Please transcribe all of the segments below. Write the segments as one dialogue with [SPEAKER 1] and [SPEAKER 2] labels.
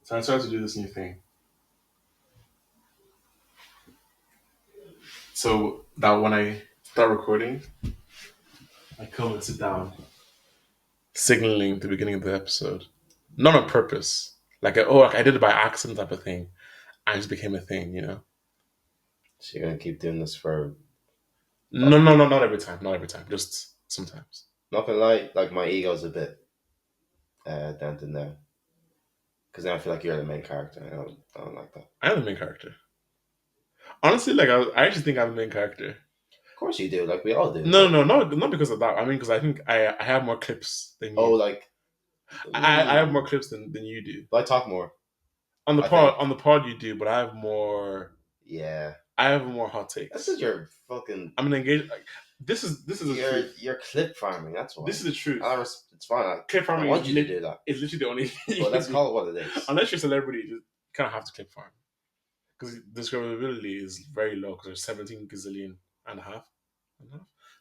[SPEAKER 1] So I started to do this new thing. So that when I start recording, I come and sit down, signaling the beginning of the episode. Not on purpose. Like I did it by accident type of thing. And it just became a thing, you know?
[SPEAKER 2] So you're gonna keep doing this for?
[SPEAKER 1] No, not every time. Not every time. Just sometimes.
[SPEAKER 2] Not gonna lie, like my ego's a bit dented now because now I feel like you're the main character. I don't like that.
[SPEAKER 1] I am the main character. Honestly, I actually think I'm the main character.
[SPEAKER 2] Of course you do. Like we all do.
[SPEAKER 1] No, not because of that. I mean, because I think I have more clips than
[SPEAKER 2] Oh,
[SPEAKER 1] you.
[SPEAKER 2] like
[SPEAKER 1] I have more clips than you do.
[SPEAKER 2] But I talk more.
[SPEAKER 1] On the
[SPEAKER 2] I
[SPEAKER 1] pod,
[SPEAKER 2] think.
[SPEAKER 1] on the pod, you do, but I have more.
[SPEAKER 2] Yeah.
[SPEAKER 1] I have more hot
[SPEAKER 2] This
[SPEAKER 1] takes.
[SPEAKER 2] is your fucking.
[SPEAKER 1] I'm an engaged. Like, this is the truth.
[SPEAKER 2] You're clip farming. That's why.
[SPEAKER 1] This is the truth.
[SPEAKER 2] It's fine.
[SPEAKER 1] Clip farming.
[SPEAKER 2] I want you to do that.
[SPEAKER 1] It's literally the only.
[SPEAKER 2] Well, let's call it what it is.
[SPEAKER 1] Unless you're a celebrity, you kind of have to clip farm because discoverability is very low because there's 17 gazillion and a half,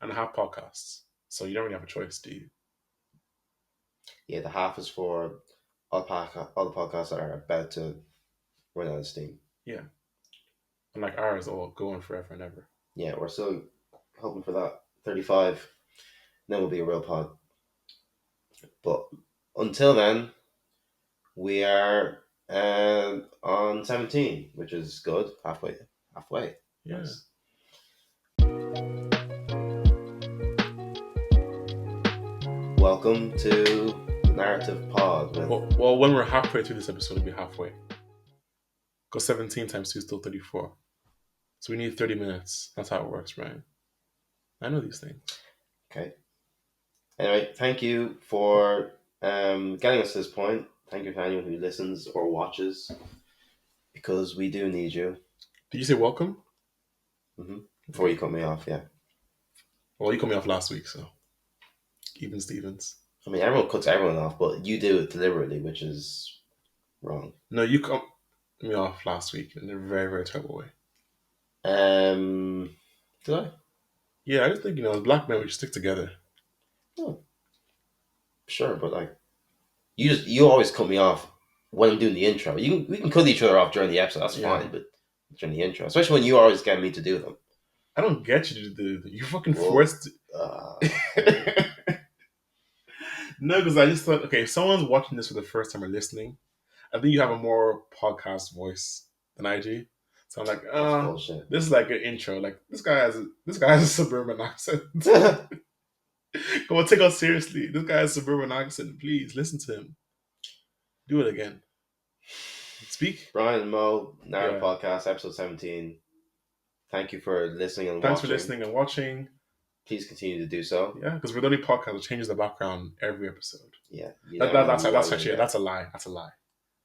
[SPEAKER 1] and a half podcasts. So you don't really have a choice, do you?
[SPEAKER 2] Yeah, the half is for all the podcasts that are about to run out of steam.
[SPEAKER 1] Yeah. And like ours all go on forever and ever.
[SPEAKER 2] Yeah, we're still hoping for that 35. Then we'll be a real pod. But until then, we are on 17, which is good. Halfway.
[SPEAKER 1] Yeah.
[SPEAKER 2] Nice. Welcome to the Narrative Pod.
[SPEAKER 1] Well, when we're halfway through this episode, we'll be halfway. Because 17 times 2 is still 34. So we need 30 minutes. That's how it works, Brian. I know these things.
[SPEAKER 2] Okay. Anyway, thank you for getting us to this point. Thank you to anyone who listens or watches. Because we do need you.
[SPEAKER 1] Did you say welcome?
[SPEAKER 2] Mm-hmm. Before you cut me off, yeah.
[SPEAKER 1] Well, you cut me off last week, so. Even Stevens.
[SPEAKER 2] I mean, everyone cuts everyone off, but you do it deliberately, which is wrong.
[SPEAKER 1] No, you cut me off last week in a very, very terrible way.
[SPEAKER 2] Did I?
[SPEAKER 1] Yeah, I just think, as black men, we should stick together.
[SPEAKER 2] Oh. Sure, but like, you always cut me off when I'm doing the intro. We can cut each other off during the episode, that's fine, but during the intro, especially when you always get me to do them.
[SPEAKER 1] I don't get you to do them. You fucking forced No, because I just thought, okay, if someone's watching this for the first time or listening, I think you have a more podcast voice than I do. So I'm like, this is like an intro. Like this guy has a suburban accent. Come on, take us seriously. This guy has a suburban accent. Please listen to him. Do it again. Speak.
[SPEAKER 2] Brian and Mo, Narrative Podcast, episode 17. Thank you for listening and
[SPEAKER 1] Thanks for listening and watching.
[SPEAKER 2] Please continue to do so.
[SPEAKER 1] Yeah, because we're the only podcast that changes the background every episode.
[SPEAKER 2] Yeah.
[SPEAKER 1] That's a lie. That's a lie.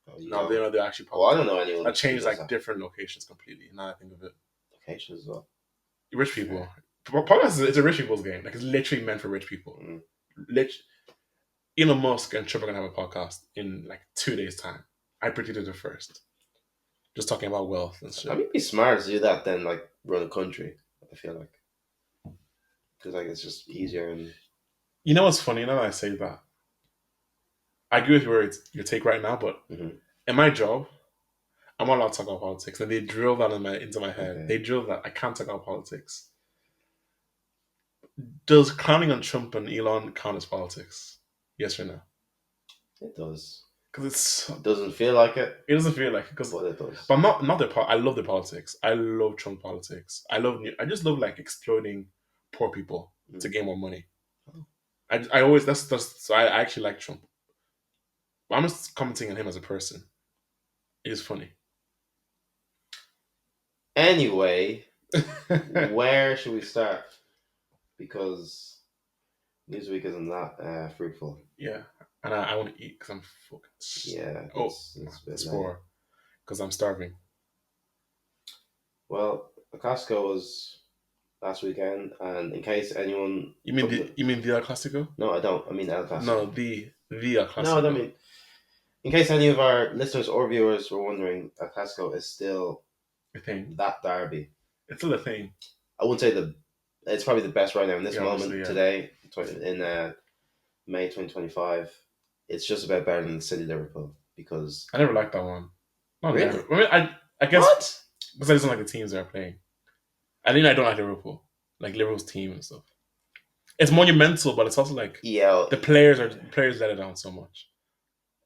[SPEAKER 2] Oh,
[SPEAKER 1] no, they're actually
[SPEAKER 2] podcasts. I don't know anyone.
[SPEAKER 1] That changed like different locations completely. Now I think of it.
[SPEAKER 2] Locations as well.
[SPEAKER 1] Rich people. Podcast it's a rich people's game. Like it's literally meant for rich people. Elon Musk and Trump are gonna have a podcast in like 2 days' time. I predicted it first. Just talking about wealth and shit.
[SPEAKER 2] I mean, it'd be smart to do that than like run a country. I feel like because like it's just easier and.
[SPEAKER 1] You know what's funny? Now that I say that, I agree with your take right now. But in my job, I'm not allowed to talk about politics, and they drill that into my head. Okay. They drill that I can't talk about politics. Does clowning on Trump and Elon count as politics? Yes or no?
[SPEAKER 2] It does.
[SPEAKER 1] Because
[SPEAKER 2] it doesn't feel like it.
[SPEAKER 1] It doesn't feel like it.
[SPEAKER 2] But it does.
[SPEAKER 1] But not their I love their politics. I love Trump politics. I just love like exploiting poor people to gain more money. Oh. I always so I actually like Trump. But I'm just commenting on him as a person. It is funny.
[SPEAKER 2] Anyway, where should we start? Because this week isn't that fruitful.
[SPEAKER 1] Yeah, and I want to eat because I'm fucking.
[SPEAKER 2] Yeah.
[SPEAKER 1] It's for because I'm starving.
[SPEAKER 2] Well, Costco was last weekend, and in case anyone.
[SPEAKER 1] You mean the El Clasico?
[SPEAKER 2] No, I don't. I mean El Clasico.
[SPEAKER 1] No, the El Clasico.
[SPEAKER 2] No, I don't mean. In case any of our listeners or viewers were wondering, El Clasico is still
[SPEAKER 1] a thing.
[SPEAKER 2] That derby.
[SPEAKER 1] It's still a thing.
[SPEAKER 2] I wouldn't say it's probably the best right now in this moment today, in May 2025. it's just about better than City Liverpool because
[SPEAKER 1] I never liked that one. Not
[SPEAKER 2] really,
[SPEAKER 1] never. I mean, I guess
[SPEAKER 2] what?
[SPEAKER 1] because I just don't like the teams they're playing. I think I don't like Liverpool, like Liverpool's team and stuff. It's monumental, but it's also like
[SPEAKER 2] Yeah.
[SPEAKER 1] the players let it down so much.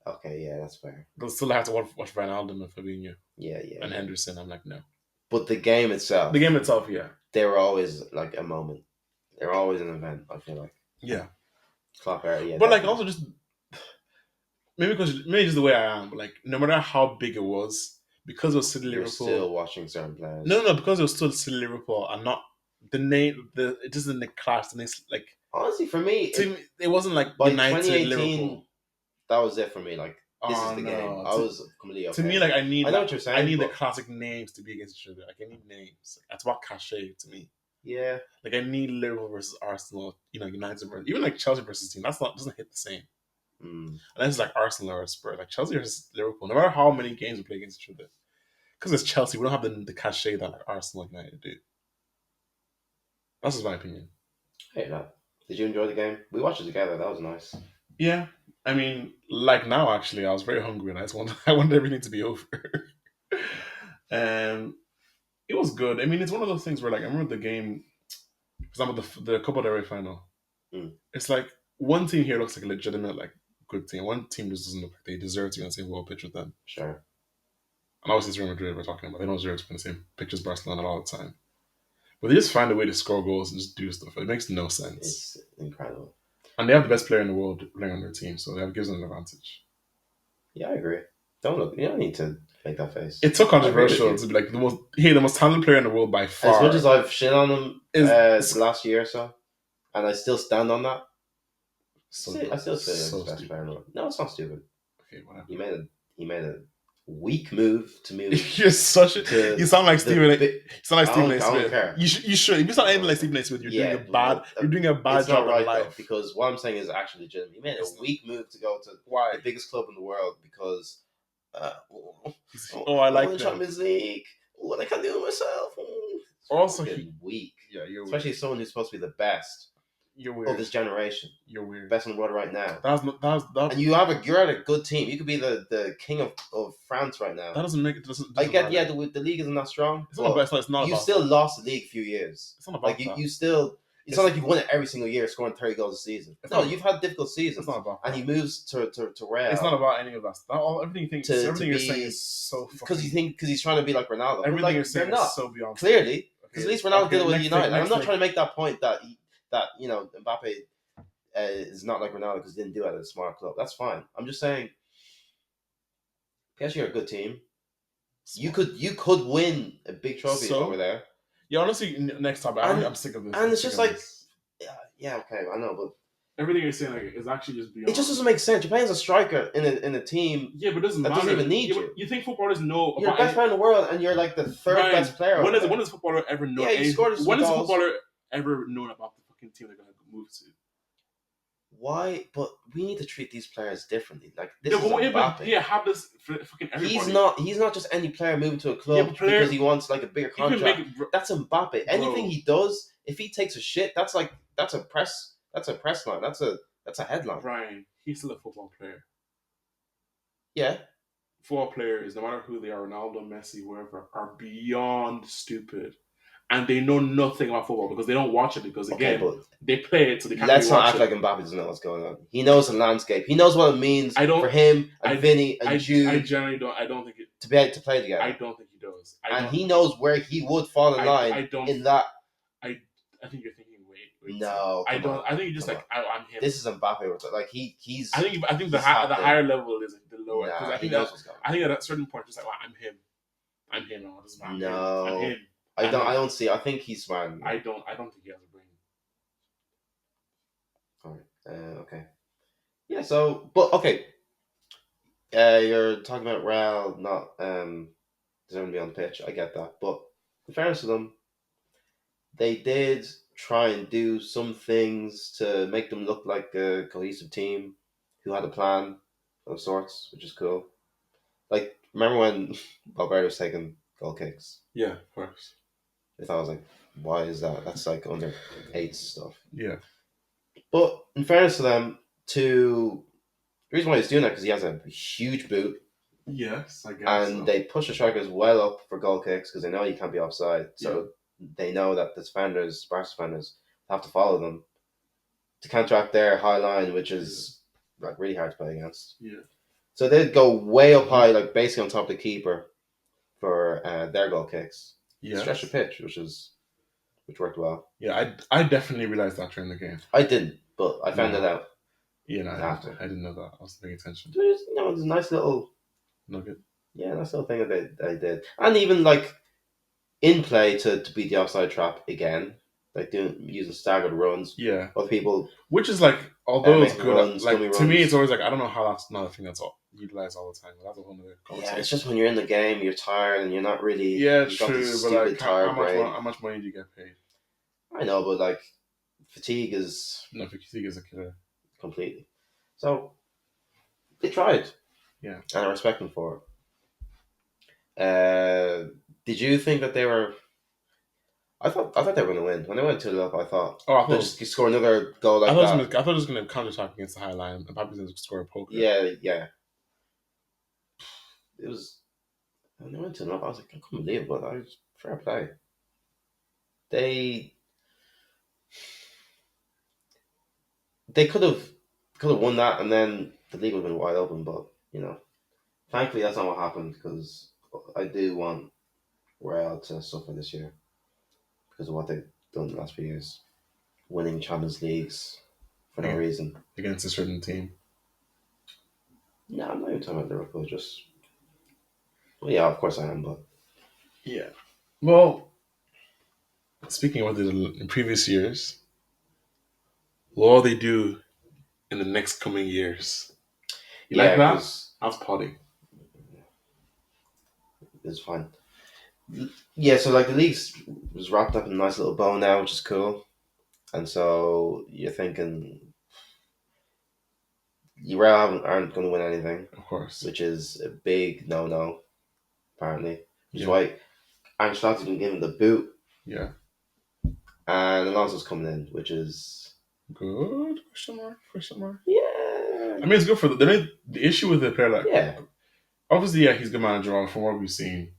[SPEAKER 2] Okay, yeah, that's fair.
[SPEAKER 1] They'll still have to watch Ronaldo and Fabinho
[SPEAKER 2] Yeah,
[SPEAKER 1] and
[SPEAKER 2] yeah.
[SPEAKER 1] Henderson. I'm like, no.
[SPEAKER 2] But the game itself,
[SPEAKER 1] The game itself, yeah,
[SPEAKER 2] they were always like a moment. They're always an event. I feel like
[SPEAKER 1] yeah.
[SPEAKER 2] Klopp era, yeah.
[SPEAKER 1] But like
[SPEAKER 2] Definitely.
[SPEAKER 1] also just maybe just the way I am. But like no matter how big it was, because it was City
[SPEAKER 2] You're
[SPEAKER 1] Liverpool.
[SPEAKER 2] still watching certain players.
[SPEAKER 1] No, because it was still City Liverpool and not the name. It doesn't the class. The next like
[SPEAKER 2] honestly, for me,
[SPEAKER 1] it wasn't like
[SPEAKER 2] by
[SPEAKER 1] United
[SPEAKER 2] 2018,
[SPEAKER 1] Liverpool.
[SPEAKER 2] that was it for me. Like this is
[SPEAKER 1] Oh
[SPEAKER 2] the game.
[SPEAKER 1] no!
[SPEAKER 2] I was completely okay.
[SPEAKER 1] To me, like I
[SPEAKER 2] know what you're saying.
[SPEAKER 1] I need the
[SPEAKER 2] but
[SPEAKER 1] classic names to be against each other. Like I need names. That's what cachet to me.
[SPEAKER 2] yeah,
[SPEAKER 1] Like I need Liverpool versus Arsenal. United versus even like Chelsea versus team. That's not doesn't hit the same. Unless it's like Arsenal or Spurs. Like Chelsea versus Liverpool. No matter how many games we play against each other, because it's Chelsea, we don't have the cachet that like Arsenal and United do. That's just my opinion.
[SPEAKER 2] Hey, that. Did you enjoy the game? We watched it together. That was nice.
[SPEAKER 1] Yeah, I mean, like now actually, I was very hungry and I wanted everything to be over. And it was good. I mean, it's one of those things where like I remember the game, for example, the Copa del Rey final.
[SPEAKER 2] Mm.
[SPEAKER 1] It's like one team here looks like a legitimate like good team. One team just doesn't look like they deserve to be on the same world pitch with them.
[SPEAKER 2] Sure.
[SPEAKER 1] And obviously it's Real Madrid we're talking about. They don't deserve to be on the same pitch as Barcelona all the time. But they just find a way to score goals and just do stuff. It makes no sense.
[SPEAKER 2] It's incredible.
[SPEAKER 1] And they have the best player in the world playing on their team, so that gives them an advantage.
[SPEAKER 2] Yeah, I agree. You don't need to make that face.
[SPEAKER 1] It's so controversial to be like the most talented player in the world by far.
[SPEAKER 2] As much as I've shit on him the last year or so, and I still stand on that. I still say he's the best player in the world. No, it's not stupid.
[SPEAKER 1] Okay, whatever.
[SPEAKER 2] He made a weak move to move.
[SPEAKER 1] You're such a. You sound like Stephen. You sound like Stephen A. Smith.
[SPEAKER 2] I don't care.
[SPEAKER 1] You should. If you sound anything like Stephen A. Smith, you're doing a bad. You're doing a bad job in life.
[SPEAKER 2] Though, because what I'm saying is actually legitimate. He made a weak move to go to the biggest club in the world because.
[SPEAKER 1] I like the
[SPEAKER 2] Champions League. What I can do myself.
[SPEAKER 1] Also,
[SPEAKER 2] weak.
[SPEAKER 1] Yeah, you're
[SPEAKER 2] especially
[SPEAKER 1] weird.
[SPEAKER 2] Someone who's supposed to be the best.
[SPEAKER 1] You're weird.
[SPEAKER 2] Of this generation.
[SPEAKER 1] You're weird.
[SPEAKER 2] Best in the world right now.
[SPEAKER 1] And
[SPEAKER 2] you're at a good team. You could be the king of France right now.
[SPEAKER 1] That doesn't make it.
[SPEAKER 2] I get the league isn't that strong.
[SPEAKER 1] It's not about. It's not
[SPEAKER 2] you
[SPEAKER 1] about
[SPEAKER 2] still lost the league a few years.
[SPEAKER 1] It's not about
[SPEAKER 2] like you still. It's not like you've won it every single year, scoring 30 goals a season. No, you've had difficult seasons.
[SPEAKER 1] It's not about.
[SPEAKER 2] And he moves to Real.
[SPEAKER 1] It's not about any of that. Everything you're saying is so.
[SPEAKER 2] Because he's trying to be like Ronaldo.
[SPEAKER 1] Everything you're saying is so beyond.
[SPEAKER 2] Clearly, because at least Ronaldo did it with United. I'm not trying to make that point that Mbappe is not like Ronaldo because he didn't do it at a smart club. That's fine. I'm just saying, PSG are a good team. You could win a big trophy over there.
[SPEAKER 1] Yeah, honestly, next time I'm sick of this.
[SPEAKER 2] And it's just like, yeah, okay, I know, but
[SPEAKER 1] everything you're saying is actually just beyond.
[SPEAKER 2] It just doesn't make sense. You're playing as a striker in a team.
[SPEAKER 1] Yeah, but it doesn't matter.
[SPEAKER 2] Doesn't even need you.
[SPEAKER 1] You think footballers know?
[SPEAKER 2] You're the best player in the world, and you're like the third best player.
[SPEAKER 1] When does a footballer ever know?
[SPEAKER 2] Yeah, you scored.
[SPEAKER 1] When has a footballer ever known about the fucking team they're gonna move to?
[SPEAKER 2] Why? But we need to treat these players differently. Like this is Mbappe.
[SPEAKER 1] Yeah, have this for fucking everybody.
[SPEAKER 2] He's not just any player moving to a club because he wants like a bigger contract. That's Mbappe. Anything he does, if he takes a shit, that's a press line. That's a headline.
[SPEAKER 1] Brian, he's still a football player.
[SPEAKER 2] Yeah.
[SPEAKER 1] Football players, no matter who they are, Ronaldo, Messi, whoever, are beyond stupid. And they know nothing about football because they don't watch it because, again, they play it so they can't
[SPEAKER 2] let's not act like Mbappe doesn't know what's going on. He knows the landscape. He knows what it means for him and Vinny and Jude.
[SPEAKER 1] I generally don't. I don't think it...
[SPEAKER 2] To be able to play together.
[SPEAKER 1] I don't think he does.
[SPEAKER 2] And he knows where he would fall in line I think
[SPEAKER 1] you're thinking, wait.
[SPEAKER 2] No,
[SPEAKER 1] I don't. I think you're just I'm him.
[SPEAKER 2] This is Mbappe. Like, he's...
[SPEAKER 1] I think the higher level is the lower.
[SPEAKER 2] Nah,
[SPEAKER 1] I think at a certain point, just like, I'm him. I'm him.
[SPEAKER 2] No.
[SPEAKER 1] I'm him.
[SPEAKER 2] I don't see. I think he's smart.
[SPEAKER 1] I don't think he has a brain.
[SPEAKER 2] All right. Okay. Yeah. So, but okay. You're talking about Real not deserving to be on the pitch. I get that, but in fairness to them, they did try and do some things to make them look like a cohesive team who had a plan of sorts, which is cool. Like, remember when Valverde was taking goal kicks?
[SPEAKER 1] Yeah, of course.
[SPEAKER 2] I thought I was like, why is that? That's like under 8 stuff.
[SPEAKER 1] Yeah.
[SPEAKER 2] But in fairness to them, to The reason why he's doing that because he has a huge boot,
[SPEAKER 1] Yes, I guess
[SPEAKER 2] and
[SPEAKER 1] so.
[SPEAKER 2] they push the strikers well up for goal kicks because they know you can't be offside. So they know that the defenders, Barca defenders, have to follow them to counteract their high line, which is like really hard to play against.
[SPEAKER 1] Yeah.
[SPEAKER 2] So they'd go way up high, like basically on top of the keeper for their goal kicks.
[SPEAKER 1] Yes.
[SPEAKER 2] Stretch the pitch, which worked well.
[SPEAKER 1] Yeah, I definitely realized that during the game.
[SPEAKER 2] I didn't, but I found it out.
[SPEAKER 1] Yeah, no,
[SPEAKER 2] after.
[SPEAKER 1] I didn't know that. I wasn't paying attention.
[SPEAKER 2] There's a nice little
[SPEAKER 1] nugget.
[SPEAKER 2] Yeah, nice little thing that they did, and even like in play to beat the offside trap again, like using staggered runs.
[SPEAKER 1] Yeah,
[SPEAKER 2] other people,
[SPEAKER 1] which is like, although it's good,
[SPEAKER 2] runs,
[SPEAKER 1] like to
[SPEAKER 2] runs.
[SPEAKER 1] me, it's always like I don't know how that's not a thing that's utilized all the time. But that's a whole other conversation.
[SPEAKER 2] Yeah, it's just when you're in the game, you're tired and you're not really.
[SPEAKER 1] Yeah, true, but like how much money do you get paid?
[SPEAKER 2] I know, but like fatigue is
[SPEAKER 1] fatigue is a killer
[SPEAKER 2] completely. So they tried,
[SPEAKER 1] yeah,
[SPEAKER 2] and I respect them for it. Did you think that they were? I thought they were going to win when they went 2-0 up. I thought, they'd just score another goal like that.
[SPEAKER 1] I thought it was going to counter attack against the high line and probably going to score a poker.
[SPEAKER 2] Yeah. It was when they went 2-0 up. I was like, I couldn't believe it, but I was fair play. They could have won that, and then the league would have been wide open. But thankfully that's not what happened because I do want Real to suffer this year because of what they've done the last few years, winning Champions Leagues for no reason
[SPEAKER 1] against a certain team.
[SPEAKER 2] No, I'm not even talking about Liverpool. Well, yeah, of course I am, but
[SPEAKER 1] yeah. Well, speaking of what they did in previous years, what will they do in the next coming years? You like that? That's potty.
[SPEAKER 2] It's fine. Yeah, so like the league was wrapped up in a nice little bow now, which is cool. And so you're thinking Real aren't going to win anything,
[SPEAKER 1] of course,
[SPEAKER 2] which is a big no, apparently. Which is why Ancelotti's been given the boot.
[SPEAKER 1] Yeah.
[SPEAKER 2] And Alonso's coming in, which is
[SPEAKER 1] good. Question mark.
[SPEAKER 2] Yeah.
[SPEAKER 1] I mean, it's good for the issue with the player. Like, obviously, he's a good manager from what we've seen.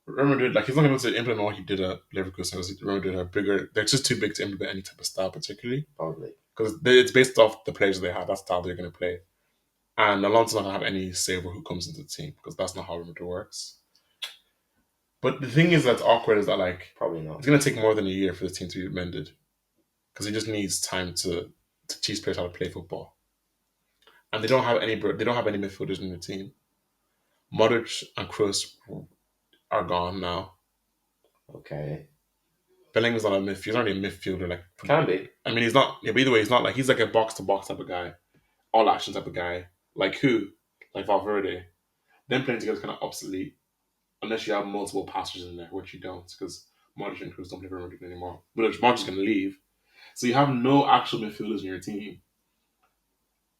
[SPEAKER 1] Real Madrid, like, he's not able to implement what he did at Leverkusen. Real Madrid are bigger. They're just too big to implement any type of style, particularly.
[SPEAKER 2] Probably.
[SPEAKER 1] Because it's based off the players they have. That's the style they're going to play. And Alonso's not going to have any say over who comes into the team because that's not how Real Madrid works. But the thing is that's awkward is that, like,
[SPEAKER 2] probably not.
[SPEAKER 1] It's going to take more than a year for the team to be amended because he just needs time to teach players how to play football. And they don't have any midfielders in the team. Modric and Kroos are gone now.
[SPEAKER 2] Okay.
[SPEAKER 1] Bellingham's not a midfielder. He's not really a midfielder. Like,
[SPEAKER 2] can be.
[SPEAKER 1] I mean, he's not. Yeah, but either way, he's not like he's like a box to box type of guy, all action type of guy. Like who? Like Valverde. Them playing together is kind of obsolete unless you have multiple passers in there, which you don't because Modric and Kroos don't play for Madrid anymore. Modric's going to leave, so you have no actual midfielders in your team,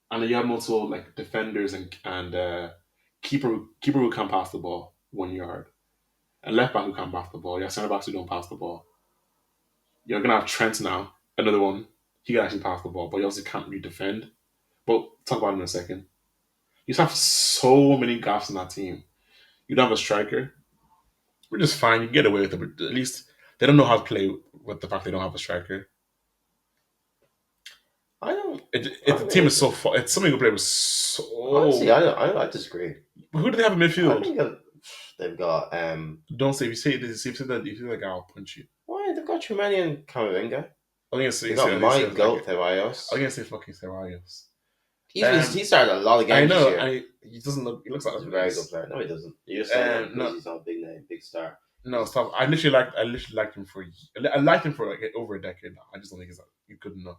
[SPEAKER 1] and then you have multiple like defenders and keeper who can pass the ball 1 yard, and left back who can pass the ball. You have centre backs who don't pass the ball. You're gonna have Trent now, another one. He can actually pass the ball, but he also can't really defend. But talk about it in a second. You just have so many gaps in that team. You don't have a striker, which is fine. You can get away with it, but at least they don't know how to play with the fact they don't have a striker.
[SPEAKER 2] I don't.
[SPEAKER 1] The team is so far. It's something who play with so.
[SPEAKER 2] Honestly, I disagree.
[SPEAKER 1] Who do they have in midfield?
[SPEAKER 2] I think they've got.
[SPEAKER 1] Don't say if you say that guy, I'll punch you.
[SPEAKER 2] Why they've got Trumani and Camavinga?
[SPEAKER 1] I'm gonna say
[SPEAKER 2] they got my goat Ceballos.
[SPEAKER 1] I'm gonna say fucking Ceballos.
[SPEAKER 2] He started a lot of games.
[SPEAKER 1] I know.
[SPEAKER 2] This year.
[SPEAKER 1] He doesn't look. He looks like
[SPEAKER 2] a very good player. No, he doesn't. You're saying because he's not a big name, big star.
[SPEAKER 1] No, stop. I literally liked him for. I liked him for like over a decade now. I just don't think he's good enough.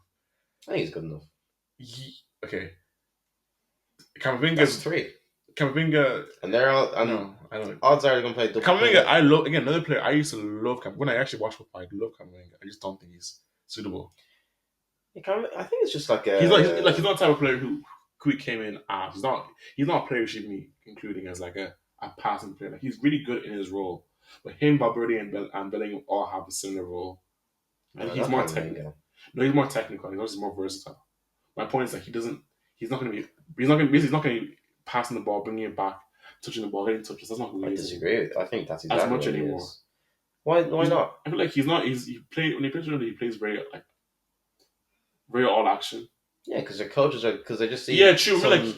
[SPEAKER 2] I think he's good enough.
[SPEAKER 1] Okay. Camavinga's
[SPEAKER 2] 3.
[SPEAKER 1] Camavinga,
[SPEAKER 2] and they're all. I know. Odds are they're gonna play.
[SPEAKER 1] Camavinga, I love again another player. I used to love Camavinga when I actually watched football. I love Camavinga. I just don't think he's suitable.
[SPEAKER 2] I think it's just like a.
[SPEAKER 1] He's not the type of player who came in as. He's not a player who should be including as like a passing player. Like he's really good in his role, but him, Valverde, and Bellingham all have a similar role. And he's more technical. No, he's more technical. He's also more versatile. My point is that he He's not going to be. He's not going to. He's not going to be passing the ball, bringing it back, touching the ball, getting touches. That's not who
[SPEAKER 2] I
[SPEAKER 1] he is
[SPEAKER 2] disagree. I think that's
[SPEAKER 1] as
[SPEAKER 2] exactly
[SPEAKER 1] much
[SPEAKER 2] what he
[SPEAKER 1] anymore.
[SPEAKER 2] is. Why not?
[SPEAKER 1] I feel like he's not. He when he plays, he plays very like very all action.
[SPEAKER 2] Yeah, because their coaches are because they just see
[SPEAKER 1] true.
[SPEAKER 2] some
[SPEAKER 1] like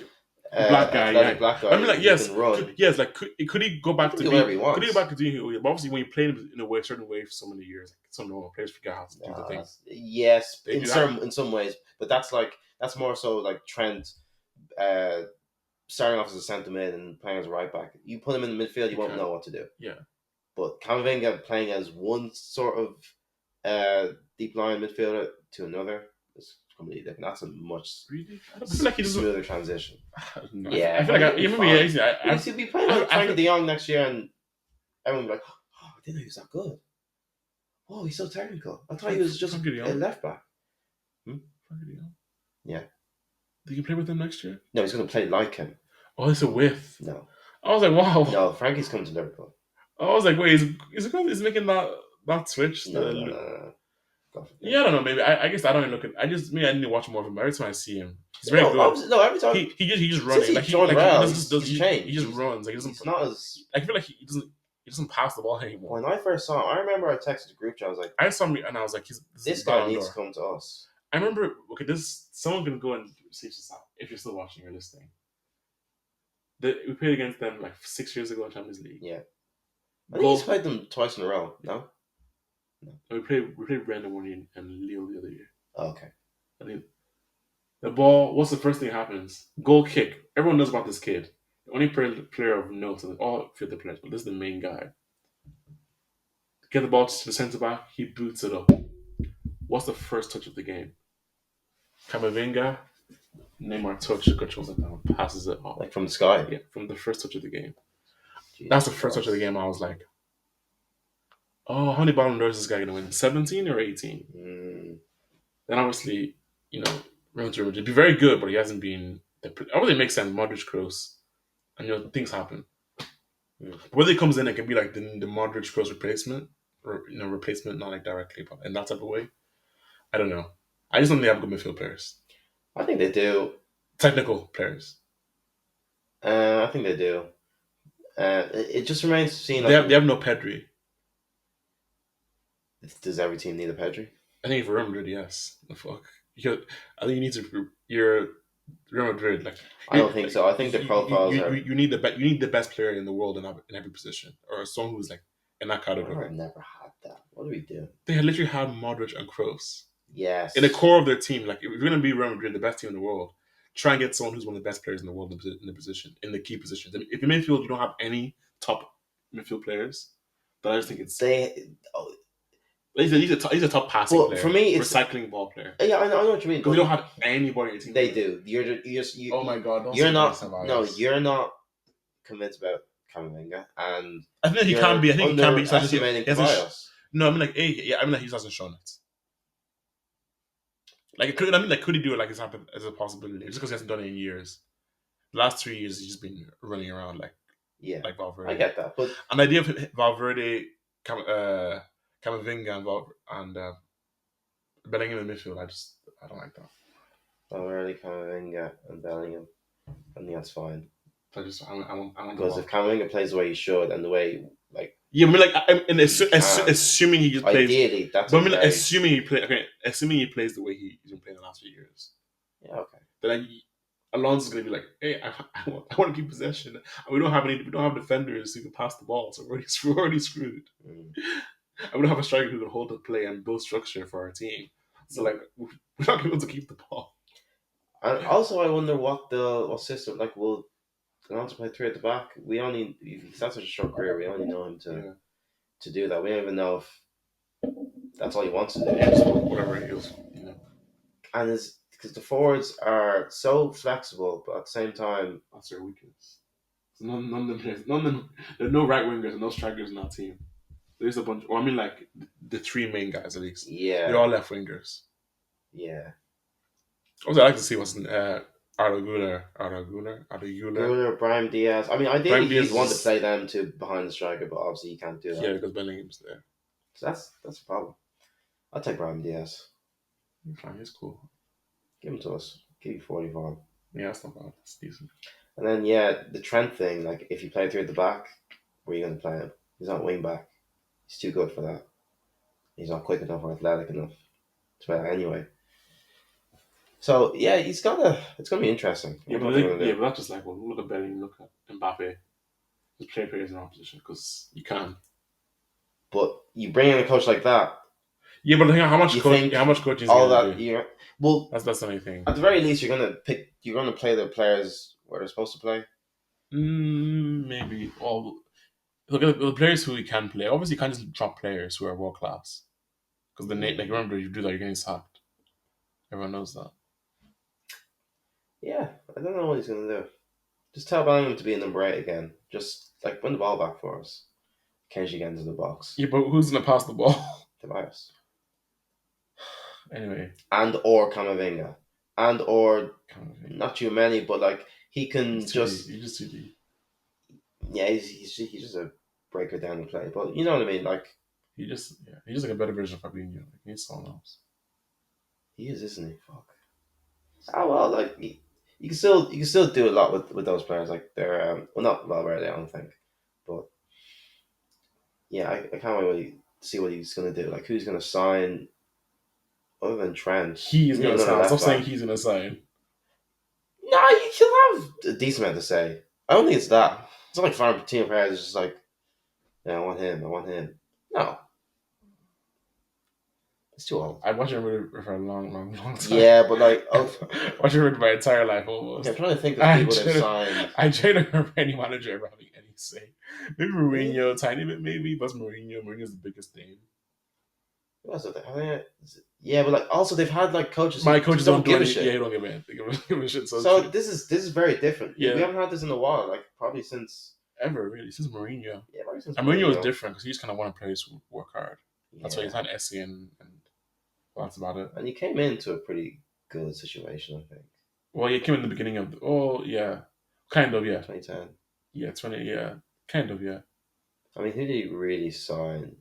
[SPEAKER 1] black guy,
[SPEAKER 2] athletic black guy.
[SPEAKER 1] I mean, like, yes,
[SPEAKER 2] who can run.
[SPEAKER 1] yes. Like, could he go back
[SPEAKER 2] He can
[SPEAKER 1] to
[SPEAKER 2] do
[SPEAKER 1] be?
[SPEAKER 2] whatever he
[SPEAKER 1] Could he go
[SPEAKER 2] wants.
[SPEAKER 1] back to doing? But obviously, when you play in a way, certain way for so many years, like, some normal players forget how to do the thing.
[SPEAKER 2] Yes,
[SPEAKER 1] They
[SPEAKER 2] in some ways, but that's more so like Trent starting off as a centre mid and playing as a right back. You put him in the midfield, you won't know what to do.
[SPEAKER 1] Yeah.
[SPEAKER 2] But Camavinga playing as one sort of deep line midfielder to another is completely different. That's a much smoother transition.
[SPEAKER 1] No,
[SPEAKER 2] Yeah,
[SPEAKER 1] I feel like
[SPEAKER 2] he'll be playing with Frankie De Jong next year, and everyone will be like, "Oh, I didn't know he was that good. Oh, he's so technical. I thought he was just a left back."
[SPEAKER 1] Frankie De Jong.
[SPEAKER 2] Yeah.
[SPEAKER 1] Did you play with him next year?
[SPEAKER 2] No, he's going to play like him.
[SPEAKER 1] Oh, it's a whiff.
[SPEAKER 2] No.
[SPEAKER 1] I was like, wow.
[SPEAKER 2] No, Frankie's coming to Liverpool.
[SPEAKER 1] I was like, wait, is making that switch?
[SPEAKER 2] No.
[SPEAKER 1] Yeah, I don't know. Maybe I guess I don't even look at. I need to watch more of him. Every time I see him, he's very good.
[SPEAKER 2] No, every time
[SPEAKER 1] he just running.
[SPEAKER 2] He just
[SPEAKER 1] runs. Like, he doesn't.
[SPEAKER 2] He's not as.
[SPEAKER 1] I feel like he doesn't pass the ball anymore.
[SPEAKER 2] When I first saw him, I remember I texted the group chat. I was like,
[SPEAKER 1] I saw him and I was like,
[SPEAKER 2] this guy needs to come to us.
[SPEAKER 1] I remember. Okay, someone can go and see this out if you're still watching or listening. We played against them like 6 years ago in Champions League.
[SPEAKER 2] Yeah, I think he's played them twice in a row. No.
[SPEAKER 1] We played Brandon one year and Leo the other year.
[SPEAKER 2] Oh, okay.
[SPEAKER 1] I think the ball. What's the first thing that happens? Goal kick. Everyone knows about this kid. The only player of note in all field players, but this is the main guy. Get the ball to the centre back. He boots it up. What's the first touch of the game? Camavinga. Neymar controls it down, passes it off.
[SPEAKER 2] Like from the sky?
[SPEAKER 1] Yeah, from the first touch of the game. That's the first touch of the game. I was like, oh, how many Ballon d'Ors is this guy going to win? 17 or 18? Then obviously, Real Madrid would be very good, but he hasn't been. Obviously, it makes sense. Modric, Kroos, and things happen. But whether he comes in, it can be like the Modric, Kroos replacement, or replacement, not like directly, but in that type of way. I don't know. I just don't think they have good midfield players.
[SPEAKER 2] I think they do.
[SPEAKER 1] Technical players.
[SPEAKER 2] I think they do. It just remains to see.
[SPEAKER 1] They have no Pedri.
[SPEAKER 2] Does every team need a Pedri?
[SPEAKER 1] I think for Real Madrid, yes. The fuck. I think you need to. You're Real Madrid. Like,
[SPEAKER 2] I don't think so. I think the profiles are.
[SPEAKER 1] You need the best player in the world in every position, or someone who's like in that category.
[SPEAKER 2] I've never had that. What do we do?
[SPEAKER 1] They had literally had Modric and Kroos.
[SPEAKER 2] Yes.
[SPEAKER 1] In the core of their team, like if you're going to be Real Madrid, the best team in the world, try and get someone who's one of the best players in the world in the key positions. If in midfield you don't have any top midfield players, then I just think it's he's a top passing player. For me, it's recycling ball player.
[SPEAKER 2] Yeah, I know what you mean.
[SPEAKER 1] Because you don't have anybody in your team.
[SPEAKER 2] They do.
[SPEAKER 1] Oh my god! Don't
[SPEAKER 2] you're not. No, you're not convinced about Camavinga, and
[SPEAKER 1] I think he can be. I think he can be. No, I mean like he just hasn't shown it. Like could he do it like as a possibility? Just because he hasn't done it in years. The last 3 years he's just been running around like Valverde.
[SPEAKER 2] I get that, but
[SPEAKER 1] an idea of Valverde, Camavinga and Bellingham in midfield, I don't like that.
[SPEAKER 2] Valverde, Camavinga, and Bellingham, I think that's fine.
[SPEAKER 1] I want
[SPEAKER 2] because if Camavinga plays the way he should and the way
[SPEAKER 1] I mean assuming he just plays.
[SPEAKER 2] Ideally, that's.
[SPEAKER 1] But I mean, assuming he plays the way he's been playing the last few years.
[SPEAKER 2] Yeah, okay.
[SPEAKER 1] Then Alonso's gonna be like, hey, I want to keep possession. And we don't have defenders who can pass the ball, so we're already screwed. And we don't have a striker who can hold the play and build structure for our team. So we're not able to keep the ball.
[SPEAKER 2] And also, I wonder what system will. Alonso play 3 at the back. He's had such a short career. We only know him to do that. We don't even know if that's all he wants to do.
[SPEAKER 1] Yeah, just whatever he is,
[SPEAKER 2] And because the forwards are so flexible, but at the same time,
[SPEAKER 1] that's their weakness. So none of them players. There are no right wingers and no strikers in that team. There's a bunch. Well, I mean, like the 3 main guys at least.
[SPEAKER 2] Yeah,
[SPEAKER 1] they're all left wingers.
[SPEAKER 2] Yeah.
[SPEAKER 1] Also, I like to see what's in Arda Güler,
[SPEAKER 2] Brahim Diaz. I mean, ideally he'd want to play them 2 behind the striker, but obviously he can't do that.
[SPEAKER 1] Yeah, because Bellingham's there.
[SPEAKER 2] So that's a problem. I'll take Brahim Diaz.
[SPEAKER 1] Fine, he's cool.
[SPEAKER 2] Give him to us. Give you 40 for him.
[SPEAKER 1] Yeah, that's not bad. That's decent.
[SPEAKER 2] And then the Trent thing. Like if you play through at the back, where are you going to play him? He's not wing back. He's too good for that. He's not quick enough or athletic enough to play that anyway. So yeah, he's got It's gonna be interesting.
[SPEAKER 1] Yeah, but that's just like look at Bellingham, look at Mbappe. Just play players in our position because you can.
[SPEAKER 2] But you bring in a coach like that.
[SPEAKER 1] Yeah, but how much coaching is
[SPEAKER 2] all
[SPEAKER 1] that?
[SPEAKER 2] Well,
[SPEAKER 1] that's the only thing.
[SPEAKER 2] At the very least, you're gonna play the players where they're supposed to play.
[SPEAKER 1] Maybe. Well, look at the players who we can play. Obviously, you can't just drop players who are world class because remember, you do that, you're getting sacked. Everyone knows that.
[SPEAKER 2] Yeah, I don't know what he's gonna do. Just tell Bellingham to be a number 8 again. Just like win the ball back for us. Occasionally get into the box.
[SPEAKER 1] Yeah, but who's gonna pass the ball?
[SPEAKER 2] Tobias.
[SPEAKER 1] Anyway.
[SPEAKER 2] And or Camavinga. And or not too many, but like he can just.
[SPEAKER 1] He's just too deep.
[SPEAKER 2] Yeah, he's just a breaker down the play, but you know what I mean. Like
[SPEAKER 1] he's just like a better version of Fabinho. Like he's someone else.
[SPEAKER 2] He is, isn't he? Fuck. Oh well, like you can still do a lot with those players. Like they're not Valverde, I don't think, but yeah, I can't wait to see what he's gonna do. Like who's gonna sign other than Trent?
[SPEAKER 1] He's gonna sign. Stop saying he's gonna sign.
[SPEAKER 2] Nah, he'll have a decent amount to say. I don't think it's that. It's not like farming team players. It's just like, yeah, I want him. No. It's too old.
[SPEAKER 1] I watched him for a long time.
[SPEAKER 2] Yeah, but like,
[SPEAKER 1] watched him my entire life almost.
[SPEAKER 2] Yeah, I'm trying to think of people they've signed.
[SPEAKER 1] I try to remember any manager ever having any say. Maybe Mourinho, tiny bit maybe, but Mourinho. Mourinho's the biggest name.
[SPEAKER 2] Yeah, but like also they've had like coaches.
[SPEAKER 1] My coaches don't give a shit. Yeah, don't give a shit.
[SPEAKER 2] So this is very different.
[SPEAKER 1] Yeah,
[SPEAKER 2] we haven't had this in a while. Like probably since
[SPEAKER 1] Mourinho.
[SPEAKER 2] Yeah, probably since.
[SPEAKER 1] And Mourinho was different because he just kind of wanted players who work hard. That's why he's had Essie and that's about it.
[SPEAKER 2] And he came into a pretty good situation, I think.
[SPEAKER 1] Well, he came in the beginning of kind of
[SPEAKER 2] 2010.
[SPEAKER 1] Yeah, 20. Yeah, kind of
[SPEAKER 2] I mean, who did he really sign?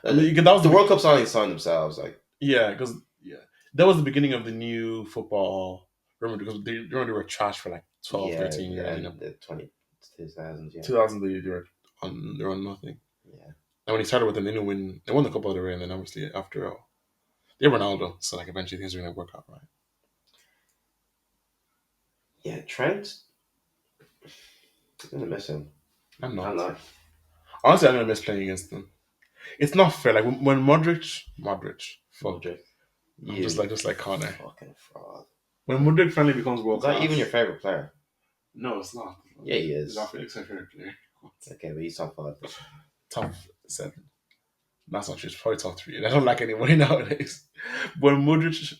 [SPEAKER 1] That was
[SPEAKER 2] the World Cup signings signed themselves, like.
[SPEAKER 1] Yeah, because that was the beginning of the new football. Remember, because they were trash for like 12, 13 years.
[SPEAKER 2] Yeah, the 2000s, yeah.
[SPEAKER 1] 2000, they were on nothing.
[SPEAKER 2] Yeah.
[SPEAKER 1] And when he started with them, they won the Copa del Rey, and then obviously after all, they're Ronaldo, so like eventually things are gonna work out right.
[SPEAKER 2] Yeah, Trent. I'm gonna miss him.
[SPEAKER 1] I'm not. Honestly, I'm gonna miss playing against them. It's not fair. Like when Modric. I'm just like Connor.
[SPEAKER 2] Fucking fraud.
[SPEAKER 1] When Modric finally becomes world class.
[SPEAKER 2] Is that even your favorite player?
[SPEAKER 1] No, it's not.
[SPEAKER 2] Yeah, he is.
[SPEAKER 1] He's not my favorite player.
[SPEAKER 2] Okay, but he's top 5.
[SPEAKER 1] Top 7. That's not true. It's probably top 3. I don't like anybody nowadays. When Modric.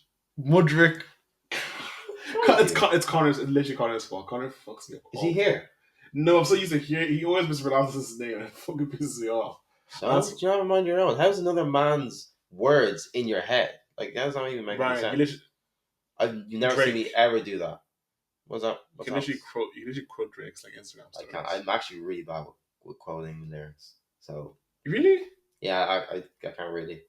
[SPEAKER 1] It's Connor's. It's literally Connor's fault. Connor fucks me up.
[SPEAKER 2] Is he here?
[SPEAKER 1] No, I'm so used to hear. He always mispronounces his name, and it fucking pisses me off.
[SPEAKER 2] So do you have a mind your own? How's another man's words in your head? Like that doesn't even make any sense. You never see me ever do that. What's up?
[SPEAKER 1] You can literally quote Drake's like Instagram stories.
[SPEAKER 2] I'm actually really bad with quoting lyrics. So
[SPEAKER 1] really?
[SPEAKER 2] Yeah, I can't really.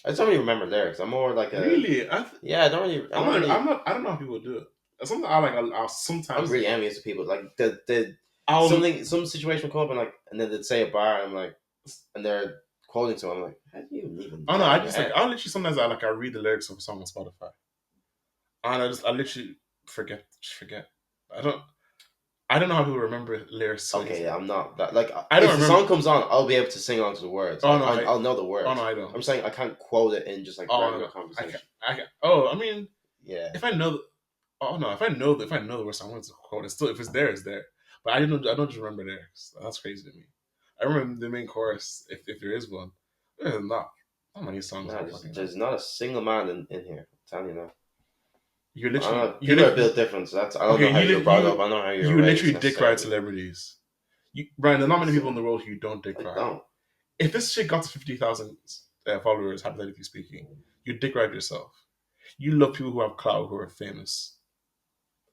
[SPEAKER 2] I just don't really remember lyrics. I'm more like a
[SPEAKER 1] really.
[SPEAKER 2] I don't really.
[SPEAKER 1] I'm not. I don't know how people do it. Something I like. I'll sometimes.
[SPEAKER 2] I'm really envious of people like some situation will come up and then they'd say a bar and I'm like, and they're quoting someone. I'm like, how do you even?
[SPEAKER 1] Oh no, I literally sometimes I read the lyrics of a song on Spotify, and I literally forget. I don't know how people remember lyrics. So
[SPEAKER 2] okay, yeah, I'm not that like. If the song comes on, I'll be able to sing on to the words.
[SPEAKER 1] Oh no,
[SPEAKER 2] I'll know the words.
[SPEAKER 1] Oh no, I don't.
[SPEAKER 2] I'm saying I can't quote it in just like regular conversation.
[SPEAKER 1] I can. Oh, I mean,
[SPEAKER 2] yeah.
[SPEAKER 1] If I know, if I know the words, I want to quote it. Still, if it's there, it's there. But I don't just remember lyrics. That's crazy to me. I remember the main chorus, if there is one. There's not many songs.
[SPEAKER 2] There's not a single man in here. I'm telling you now.
[SPEAKER 1] You're literally
[SPEAKER 2] people are built different. So I don't know how you're brought up. I know how you're.
[SPEAKER 1] You literally dick ride celebrities. Brian, there's not many people in the world who you don't dick ride.
[SPEAKER 2] Don't.
[SPEAKER 1] If this shit got to 50,000 followers, hypothetically speaking, you dick ride yourself. You love people who have clout, who are famous.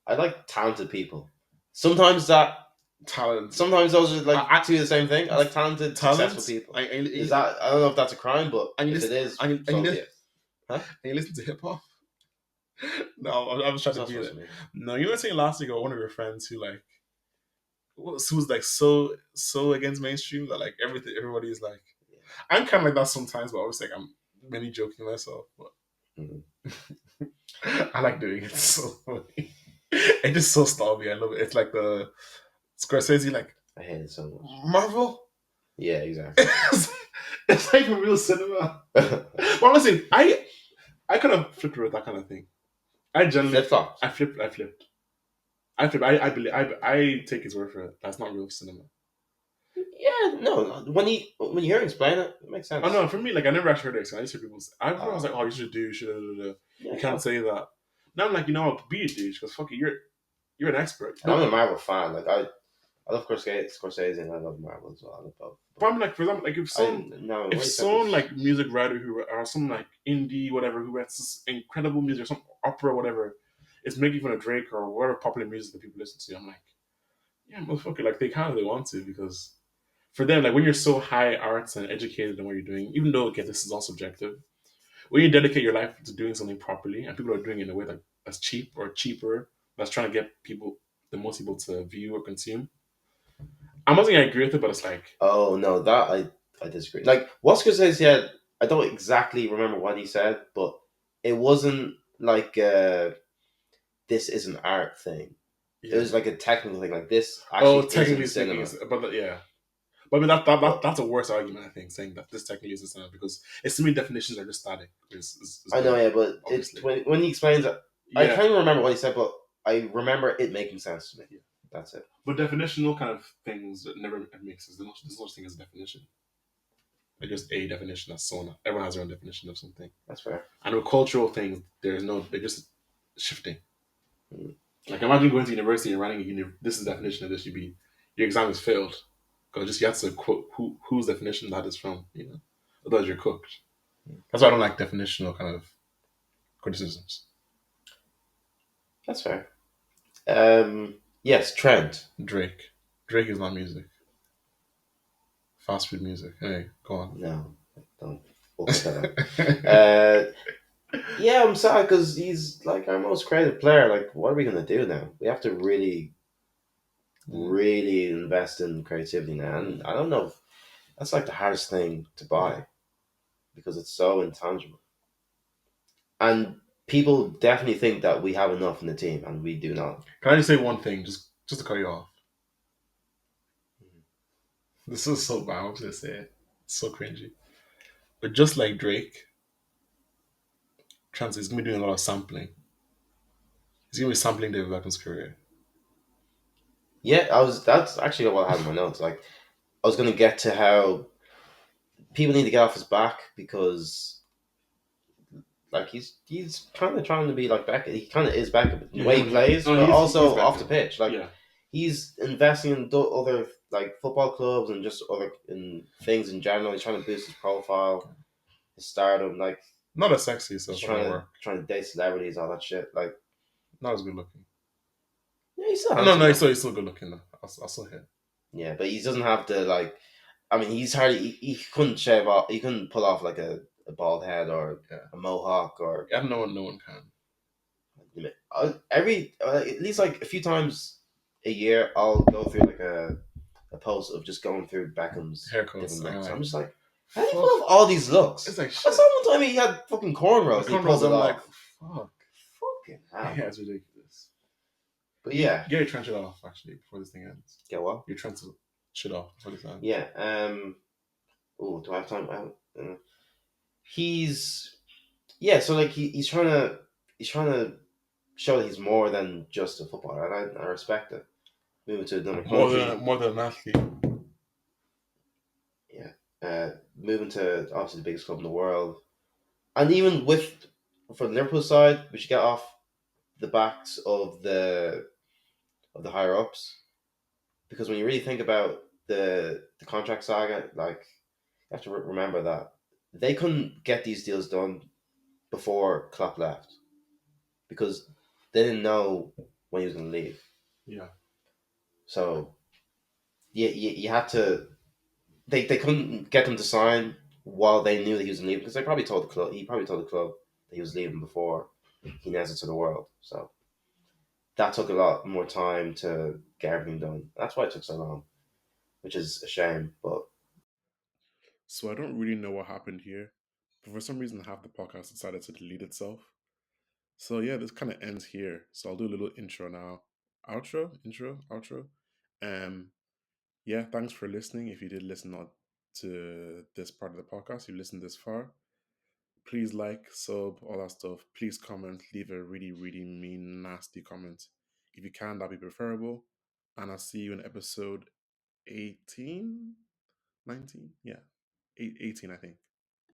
[SPEAKER 2] I like talented people. Sometimes that talent. Sometimes those are like two the same thing. I like talented, successful people. I don't know if that's a crime, but if it is,
[SPEAKER 1] Huh? And you listen to hip hop. No, I was trying
[SPEAKER 2] It's
[SPEAKER 1] to
[SPEAKER 2] not
[SPEAKER 1] be
[SPEAKER 2] supposed
[SPEAKER 1] that.
[SPEAKER 2] to be.
[SPEAKER 1] No, you were saying last week about one of your friends who was like so against mainstream that like everything everybody is like.
[SPEAKER 2] Yeah.
[SPEAKER 1] I'm kind of like that sometimes, but obviously like, I'm really joking myself. But
[SPEAKER 2] Mm-hmm.
[SPEAKER 1] I like doing it. So funny. It's just so snobby. I love it. It's like the Scorsese like
[SPEAKER 2] I hate it so much.
[SPEAKER 1] Marvel.
[SPEAKER 2] Yeah, exactly.
[SPEAKER 1] It's like a real cinema. But honestly, I kind of flipped with that kind of thing. I generally
[SPEAKER 2] Flip flops.
[SPEAKER 1] I flipped. I believe I take his word for it. That's not real cinema.
[SPEAKER 2] Yeah, no. When you hear him explain it, it makes
[SPEAKER 1] Oh
[SPEAKER 2] sense.
[SPEAKER 1] no, for me, like I never actually heard it. So I used to hear people. I was like,
[SPEAKER 2] Uh,
[SPEAKER 1] oh, you should do, you should.
[SPEAKER 2] yeah,
[SPEAKER 1] You can't
[SPEAKER 2] no.
[SPEAKER 1] say that. Now I'm like, you know what? Be a douche because fuck it, you're an expert.
[SPEAKER 2] I'm a
[SPEAKER 1] No,
[SPEAKER 2] Marvel fan. Like I love Scorsese and I love Marvel as well. I love both.
[SPEAKER 1] but I'm like, for example, like
[SPEAKER 2] No,
[SPEAKER 1] if
[SPEAKER 2] what he said
[SPEAKER 1] someone
[SPEAKER 2] was.
[SPEAKER 1] like music writer who or some like indie whatever who writes this incredible music or some opera or whatever is making fun of Drake or whatever popular music that people listen to, I'm like, yeah, motherfucker, like they kind of they want to because for them, like when you're so high arts and educated in what you're doing, even though again this is all subjective, when you dedicate your life to doing something properly and people are doing it in a way like that's cheap or cheaper, that's trying to get people the most people to view or consume. I'm not saying I agree with it, but it's like
[SPEAKER 2] Oh no, that I disagree. Like what Scorsese said, I don't exactly remember what he said, but it wasn't like this is an art thing. It
[SPEAKER 1] yeah.
[SPEAKER 2] was like a technical thing. Like this
[SPEAKER 1] Oh,
[SPEAKER 2] actually
[SPEAKER 1] technically
[SPEAKER 2] isn't
[SPEAKER 1] speaking,
[SPEAKER 2] cinema.
[SPEAKER 1] but yeah. But I mean that
[SPEAKER 2] But
[SPEAKER 1] that's a worse argument I think saying that this technically isn't standard because it's to me definitions are just static is
[SPEAKER 2] I know,
[SPEAKER 1] good
[SPEAKER 2] yeah, but it
[SPEAKER 1] obviously
[SPEAKER 2] when he explains it, I
[SPEAKER 1] yeah
[SPEAKER 2] can't even remember what he said, but I remember it making sense to me.
[SPEAKER 1] yeah
[SPEAKER 2] That's it.
[SPEAKER 1] but definitional kind of things that never makes sense. There's no such thing as a definition. Like just a definition that's someone everyone has their own definition of something.
[SPEAKER 2] That's fair.
[SPEAKER 1] And with cultural things, there's no they're just shifting.
[SPEAKER 2] Mm.
[SPEAKER 1] Like imagine going to university and writing this is the definition of this should be your exam is failed because just you have to quote whose definition that is from. Otherwise you're cooked. That's why I don't like definitional kind of criticisms.
[SPEAKER 2] That's fair. Yes, trend.
[SPEAKER 1] Drake. Drake is not music. Fast food music. Hey, go on.
[SPEAKER 2] No, don't. We'll cut that out. Yeah, I'm sad because he's like our most creative player. Like, what are we gonna do now? We have to really,
[SPEAKER 1] Mm.
[SPEAKER 2] really invest in creativity now. And I don't know. That's like the hardest thing to buy because it's so intangible. And people definitely think that we have enough in the team, and we do not.
[SPEAKER 1] Can I just say one thing, just to cut you off? This is so bad. I'm just gonna say it. It's so cringy. But just like Drake, Trans is gonna be doing a lot of sampling. He's gonna be sampling David Beckham's career.
[SPEAKER 2] Yeah, I was. That's actually what I had in my notes. Like, I was gonna get to how people need to get off his back because like he's kind of trying to be like Beckham. He kind of is Beckham the
[SPEAKER 1] Yeah,
[SPEAKER 2] way he plays,
[SPEAKER 1] no,
[SPEAKER 2] but
[SPEAKER 1] he's
[SPEAKER 2] also off the
[SPEAKER 1] Beckham.
[SPEAKER 2] pitch. Like
[SPEAKER 1] Yeah,
[SPEAKER 2] he's investing in other like football clubs and just other in things in general. He's trying to boost his profile, his stardom. Like
[SPEAKER 1] not as sexy, so
[SPEAKER 2] he's
[SPEAKER 1] it's not gonna work.
[SPEAKER 2] trying to date celebrities, all that shit. Like
[SPEAKER 1] Not as good looking.
[SPEAKER 2] yeah, he's still
[SPEAKER 1] No,
[SPEAKER 2] handsome
[SPEAKER 1] no,
[SPEAKER 2] though.
[SPEAKER 1] he's still good looking though. I'll still hit.
[SPEAKER 2] Yeah, but he doesn't have to like. I mean, he's hardly he couldn't shave off. He couldn't pull off like a bald head or
[SPEAKER 1] Yeah,
[SPEAKER 2] a mohawk or
[SPEAKER 1] yeah. No one can.
[SPEAKER 2] every at least like a few times a year I'll go through like a post of just going through Beckham's
[SPEAKER 1] Haircuts.
[SPEAKER 2] different
[SPEAKER 1] I'm
[SPEAKER 2] looks.
[SPEAKER 1] like,
[SPEAKER 2] I'm just like, how do you
[SPEAKER 1] fuck.
[SPEAKER 2] pull off all these looks?
[SPEAKER 1] It's like
[SPEAKER 2] I
[SPEAKER 1] shit.
[SPEAKER 2] saw one time he had fucking cornrows
[SPEAKER 1] The
[SPEAKER 2] and he pulled
[SPEAKER 1] cornrows.
[SPEAKER 2] it
[SPEAKER 1] I'm like,
[SPEAKER 2] off.
[SPEAKER 1] fuck.
[SPEAKER 2] Fucking hell.
[SPEAKER 1] Yeah, it's ridiculous.
[SPEAKER 2] But yeah,
[SPEAKER 1] Get your trench it off actually before this thing ends.
[SPEAKER 2] get what?
[SPEAKER 1] Your trench shit off before this ends.
[SPEAKER 2] Yeah. Oh, do I have time? He's yeah. So like he's trying to show that he's more than just a footballer, and I respect it. Moving to another country.
[SPEAKER 1] More than an athlete.
[SPEAKER 2] Yeah. Moving to obviously the biggest club in the world, and even with for the Liverpool side, we should get off the backs of the higher ups because when you really think about the contract saga, like you have to remember that they couldn't get these deals done before Klopp left because they didn't know when he was going to leave.
[SPEAKER 1] Yeah.
[SPEAKER 2] So you had to they couldn't get him to sign while they knew that he was leaving because they probably told the club he probably told the club that he was leaving before. he nails it to the world. So that took a lot more time to get everything done. That's why it took so long, which is a shame. But
[SPEAKER 1] So I don't really know what happened here, but for some reason, half the podcast decided to delete itself. So yeah, this kind of ends here. So I'll do a little intro now. Intro, outro. Um, yeah, thanks for listening. If you did listen on to this part of the podcast, you listened this far. Please like, sub, all that stuff. Please comment, leave a really, really mean, nasty comment. If you can, that'd be preferable. And I'll see you in episode 18, 19. Yeah, 18, I think.